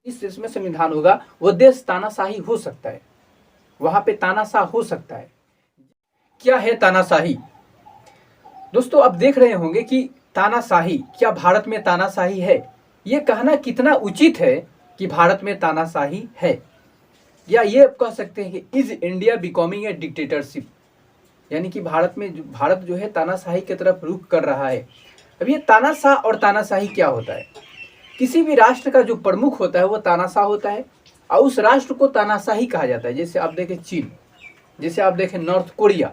जिस देश में संविधान होगा वो देश तानाशाही हो सकता है, वहां पे तानाशाह हो सकता है। क्या है तानाशाही? दोस्तों आप देख रहे होंगे कि तानाशाही, क्या भारत में तानाशाही है? ये कहना कितना उचित है कि भारत में तानाशाही है, या ये कह सकते हैं कि is India becoming a dictatorship, यानी कि भारत जो है तानाशाही की तरफ रुख कर रहा है। अब ये तानाशाह और तानाशाही क्या होता है? किसी भी राष्ट्र का जो प्रमुख होता है वो तानाशाह होता है और उस राष्ट्र को तानाशाही कहा जाता है। जैसे आप देखें चीन, जैसे आप देखें नॉर्थ कोरिया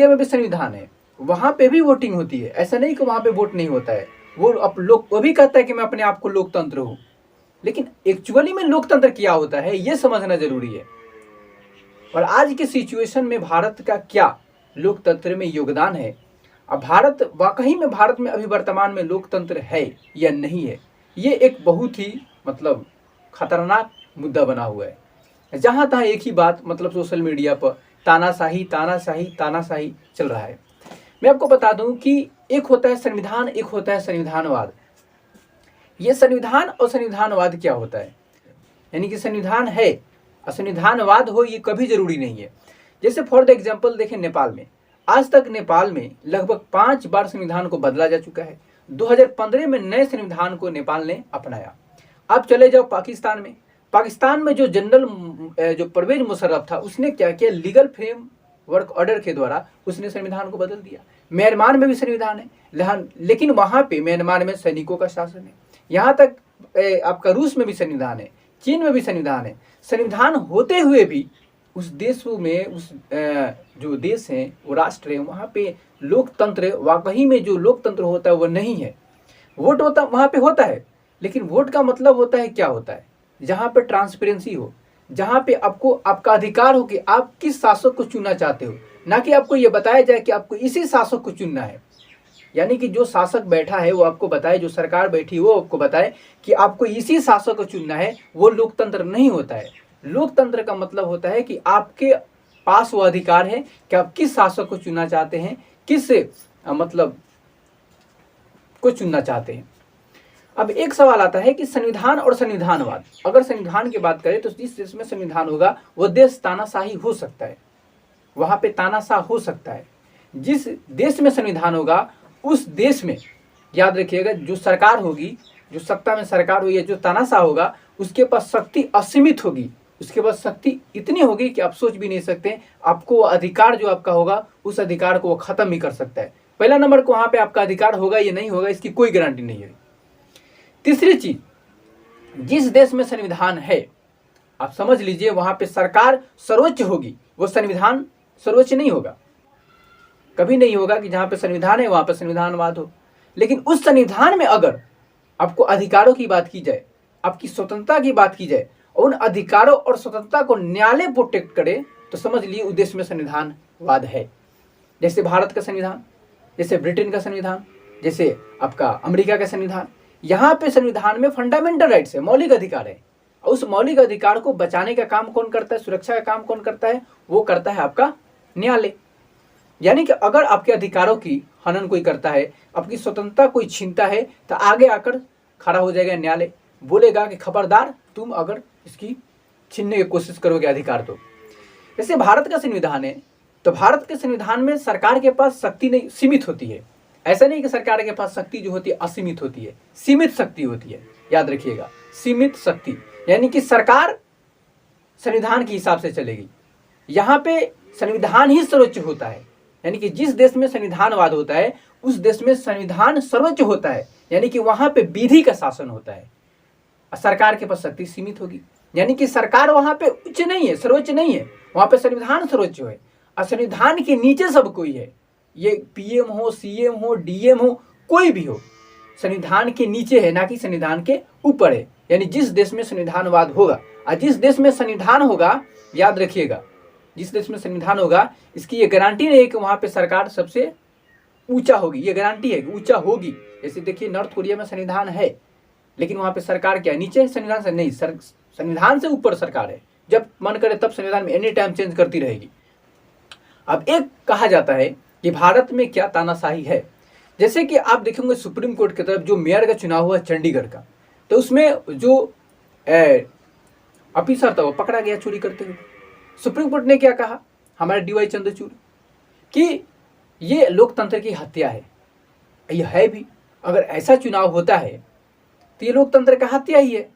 में भी संविधान है, वहां पे भी वोटिंग होती है। ऐसा नहीं कि वहां पे वोट नहीं होता है, वो भी कहता है कि मैं अपने आप को लोकतंत्र हूं, लेकिन एक्चुअली में लोकतंत्र क्या होता है ये समझना जरूरी है। और आज के सिचुएशन में भारत का क्या लोकतंत्र में योगदान है, अब भारत में अभी वर्तमान में लोकतंत्र है या नहीं है, ये एक बहुत ही खतरनाक मुद्दा बना हुआ है। जहां तहां एक ही बात सोशल मीडिया पर तानाशाही तानाशाही तानाशाही चल रहा है। मैं आपको बता दूं कि एक होता है संविधान, एक होता है संविधानवाद। ये संविधान और संविधानवाद क्या होता है, यानी कि संविधान है और संविधानवाद हो ये कभी जरूरी नहीं है। जैसे फॉर द एग्जाम्पल देखें नेपाल में, आज तक नेपाल में लगभग 5 बार संविधान को बदला जा चुका है। 2015 में नए संविधान को नेपाल ने अपनाया। अब चले जाओ पाकिस्तान में जो जो परवेज मुशर्रफ था उसने क्या किया, लीगल फ्रेमवर्क ऑर्डर के द्वारा उसने संविधान को बदल दिया। म्यांमार में भी संविधान है, लेकिन वहां पे म्यांमार में सैनिकों का शासन है। यहाँ तक आपका रूस में भी संविधान है, चीन में भी संविधान है। संविधान होते हुए भी उस देशों में जो देश हैं, वो राष्ट्र है, वहाँ पे लोकतंत्र वाकई में जो लोकतंत्र होता है वो नहीं है। वोट होता वहाँ पे होता है, लेकिन वोट का मतलब होता है क्या होता है, जहाँ पे ट्रांसपेरेंसी हो, जहाँ पे आपको आपका अधिकार हो कि आप किस शासक को चुनना चाहते हो, ना कि आपको ये बताया जाए कि आपको इसी शासक को चुनना है। यानी कि जो शासक बैठा है वो आपको बताए, जो सरकार बैठी वो आपको बताए कि आपको इसी शासक को चुनना है, वो लोकतंत्र नहीं होता है। लोकतंत्र का मतलब होता है कि आपके पास वो अधिकार है कि आप किस शासक को चुनना चाहते हैं, किस को चुनना चाहते हैं। अब एक सवाल आता है कि संविधान और संविधानवाद, अगर संविधान की बात करें तो जिस देश में संविधान होगा वो देश तानाशाही हो सकता है, वहां पे तानाशाह हो सकता है। जिस देश में संविधान होगा उस देश में याद रखिएगा जो सरकार होगी, जो सत्ता में सरकार होगी, जो तानाशाह होगा उसके पास शक्ति असीमित होगी, उसके पास शक्ति इतनी होगी कि आप सोच भी नहीं सकते। आपको अधिकार जो आपका होगा उस अधिकार को वो खत्म भी कर सकता है। पहला नंबर को वहां पे आपका अधिकार होगा या नहीं होगा इसकी कोई गारंटी नहीं है। तीसरी चीज, जिस देश में संविधान है आप समझ लीजिए वहां पे सरकार सर्वोच्च होगी, वो संविधान सर्वोच्च नहीं होगा। कभी नहीं होगा कि जहां पे संविधान है वहां पे संविधानवाद हो। लेकिन उस संविधान में अगर आपको अधिकारों की बात की जाए, आपकी स्वतंत्रता की बात की जाए, उन अधिकारों और स्वतंत्रता को न्यायालय प्रोटेक्ट करे, तो समझ लीजिए उस देश में संविधानवाद है। जैसे भारत का संविधान, जैसे ब्रिटेन का संविधान, जैसे आपका अमेरिका का संविधान, यहाँ पे संविधान में फंडामेंटल राइट्स है, मौलिक अधिकार है। और उस मौलिक अधिकार को बचाने का काम कौन करता है, सुरक्षा का काम कौन करता है, वो करता है आपका न्यायालय। यानी कि अगर आपके अधिकारों की हनन कोई करता है, आपकी स्वतंत्रता कोई छीनता है, तो आगे आकर खड़ा हो जाएगा न्यायालय, बोलेगा कि खबरदार तुम अगर इसकी छीनने की कोशिश करोगे अधिकार तो। जैसे भारत का संविधान है, तो भारत के संविधान में सरकार के पास शक्ति नहीं, सीमित होती है। ऐसा नहीं कि सरकार के पास शक्ति जो होती है असीमित होती है, सीमित शक्ति होती है। याद रखिएगा, सीमित शक्ति, यानी कि सरकार संविधान के हिसाब से चलेगी। यहाँ पे संविधान ही सर्वोच्च होता है, यानी कि जिस देश में संविधानवाद होता है उस देश में संविधान सर्वोच्च होता है, यानी कि वहां पे विधि का शासन होता है। सरकार के पास शक्ति सीमित होगी, यानी कि सरकार वहां पे उच्च नहीं है, सर्वोच्च नहीं है, वहां पे संविधान सर्वोच्च है और संविधान के नीचे सब कोई है। ये पीएम हो, सीएम हो, डीएम हो, कोई भी हो, संविधान के नीचे है, ना कि संविधान के ऊपर है। यानी जिस देश में संविधानवाद होगा और जिस देश में संविधान होगा, याद रखिएगा, जिस देश में संविधान होगा इसकी ये गारंटी नहीं है कि वहां पे सरकार सबसे ऊंचा होगी। ये गारंटी है कि ऊंचा होगी। जैसे देखिए नॉर्थ कोरिया में संविधान है, लेकिन वहां पे सरकार क्या है, नीचे है संविधान से नहीं, संविधान से ऊपर सरकार है। जब मन करे तब संविधान में एनी टाइम चेंज करती रहेगी। अब एक कहा जाता है कि भारत में क्या तानाशाही है। जैसे कि आप देखेंगे सुप्रीम कोर्ट की तरफ जो मेयर का चुनाव हुआ चंडीगढ़ का, तो उसमें जो ऑफिसर था वो पकड़ा गया चोरी करते हुए। सुप्रीम कोर्ट ने क्या कहा, हमारे DY चंद्रचूड़, कि ये लोकतंत्र की हत्या है। ये है भी, अगर ऐसा चुनाव होता है तो ये लोकतंत्र का हत्या ही है।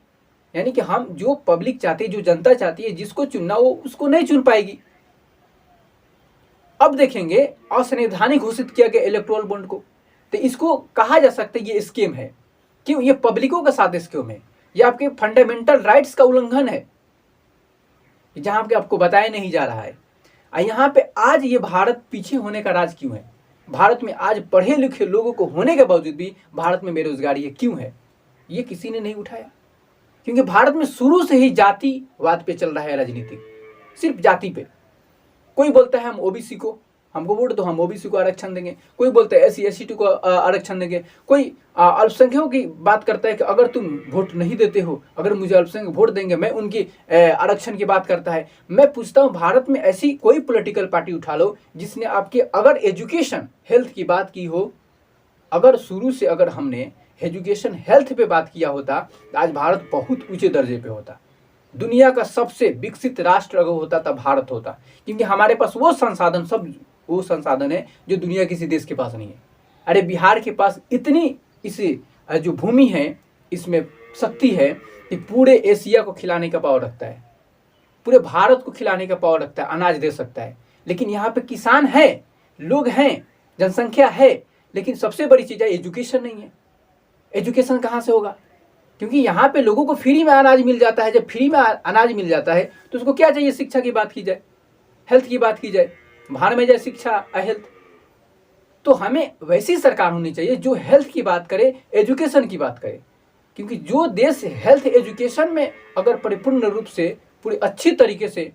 यानी कि हम जो पब्लिक चाहती है, जो जनता चाहती है, जिसको चुनना वो उसको नहीं चुन पाएगी। अब देखेंगे असंवैधानिक घोषित किया गया इलेक्टोरल बॉन्ड को, तो इसको कहा जा सकता है ये स्कीम है। क्यों? ये पब्लिकों के साथ स्कीम है, ये आपके फंडामेंटल राइट्स का उल्लंघन है, जहां पे आपको बताया नहीं जा रहा है। यहाँ पे आज ये भारत पीछे होने का राज क्यों है? भारत में आज पढ़े लिखे लोगों को होने के बावजूद भी भारत में बेरोजगारी है, क्यों है? ये किसी ने नहीं उठाया। क्योंकि भारत में शुरू से ही जातिवाद पे चल रहा है राजनीति, सिर्फ जाति पे। कोई बोलता है हम ओबीसी को, हमको वोट दो, हम ओबीसी को आरक्षण देंगे। कोई बोलता है SC ST को आरक्षण देंगे। कोई अल्पसंख्यकों की बात करता है कि अगर तुम वोट नहीं देते हो, अगर मुझे अल्पसंख्यक वोट देंगे, मैं उनकी आरक्षण की बात करता है। मैं पूछता हूँ, भारत में ऐसी कोई पॉलिटिकल पार्टी उठा लो जिसने आपके अगर एजुकेशन हेल्थ की बात की हो, अगर शुरू से अगर हमने एजुकेशन हेल्थ पे बात किया होता तो आज भारत बहुत ऊंचे दर्जे पे होता। दुनिया का सबसे विकसित राष्ट्र अगर होता तब भारत होता, क्योंकि हमारे पास वो संसाधन है जो दुनिया किसी देश के पास नहीं है। अरे बिहार के पास इतनी इस जो भूमि है, इसमें शक्ति है कि पूरे एशिया को खिलाने का पावर रखता है, पूरे भारत को खिलाने का पावर रखता है, अनाज दे सकता है। लेकिन यहाँ पे किसान है, लोग हैं, जनसंख्या है, लेकिन सबसे बड़ी चीज़ है एजुकेशन नहीं है। एजुकेशन कहाँ से होगा? क्योंकि यहाँ पे लोगों को फ्री में अनाज मिल जाता है। जब फ्री में अनाज मिल जाता है तो उसको क्या चाहिए? शिक्षा की बात की जाए, हेल्थ की बात की जाए, भाड़ में जाए शिक्षा हेल्थ। तो हमें वैसी सरकार होनी चाहिए जो हेल्थ की बात करे, एजुकेशन की बात करे। क्योंकि जो देश हेल्थ एजुकेशन में अगर परिपूर्ण रूप से पूरी अच्छी तरीके से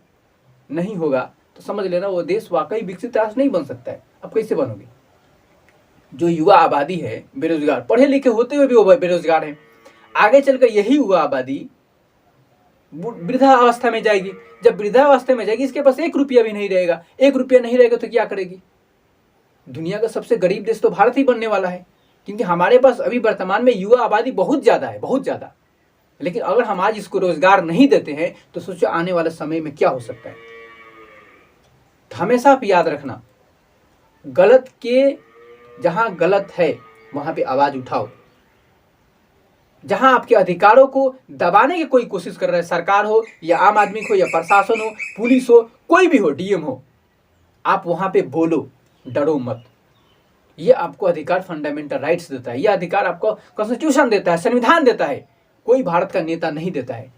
नहीं होगा तो समझ लेना वो देश वाकई विकसित राष्ट्र नहीं बन सकता है। अब कैसे बनोगे? जो युवा आबादी है बेरोजगार, पढ़े लिखे होते हुए भी वो बेरोजगार है, आगे चलकर यही युवा आबादी वृद्धावस्था में जाएगी। जब वृद्धावस्था में जाएगी, इसके पास 1 रुपया भी नहीं रहेगा। 1 रुपया नहीं रहेगा तो क्या करेगी? दुनिया का सबसे गरीब देश तो भारत ही बनने वाला है, क्योंकि हमारे पास अभी वर्तमान में युवा आबादी बहुत ज्यादा है, बहुत ज्यादा। लेकिन अगर हम आज इसको रोजगार नहीं देते हैं तो सोचो आने वाले समय में क्या हो सकता है। तो हमेशा आप याद रखना, गलत के जहां गलत है वहां पे आवाज उठाओ। जहां आपके अधिकारों को दबाने की कोई कोशिश कर रहा है, सरकार हो या आम आदमी हो या प्रशासन हो, पुलिस हो, कोई भी हो, DM हो, आप वहां पे बोलो, डरो मत। ये आपको अधिकार फंडामेंटल राइट्स देता है, ये अधिकार आपको कॉन्स्टिट्यूशन देता है, संविधान देता है, कोई भारत का नेता नहीं देता है।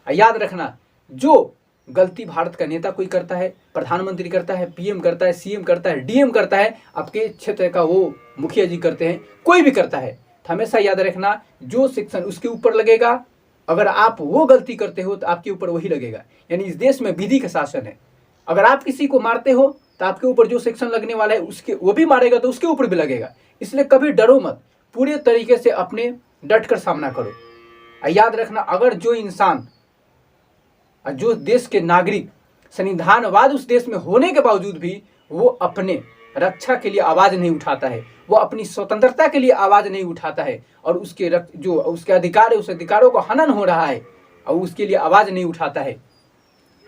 याद रखना, जो गलती भारत का नेता कोई करता है, प्रधानमंत्री करता है, PM करता है, CM करता है, DM करता है, आपके क्षेत्र का वो मुखिया जी करते हैं, कोई भी करता है, तो हमेशा याद रखना जो सेक्शन उसके ऊपर लगेगा, अगर आप वो गलती करते हो तो आपके ऊपर वही लगेगा। यानी इस देश में विधि का शासन है। अगर आप किसी को मारते हो तो आपके ऊपर जो सेक्शन लगने वाला है उसके वो भी मारेगा तो उसके ऊपर भी लगेगा। इसलिए कभी डरो मत, पूरे तरीके से अपने डट कर सामना करो। याद रखना, अगर जो इंसान, जो देश के नागरिक, संविधानवाद उस देश में होने के बावजूद भी वो अपने रक्षा के लिए आवाज नहीं उठाता है, वो अपनी स्वतंत्रता के लिए आवाज नहीं उठाता है, और उसके जो उसके अधिकार है, उस अधिकारों को हनन हो रहा है और उसके लिए आवाज नहीं उठाता है,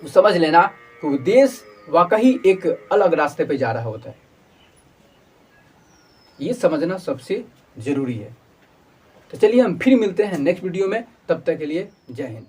तो समझ लेना कि वो देश वाकई एक अलग रास्ते पे जा रहा होता है। ये समझना सबसे जरूरी है। तो चलिए हम फिर मिलते हैं नेक्स्ट वीडियो में, तब तक के लिए जय हिंद।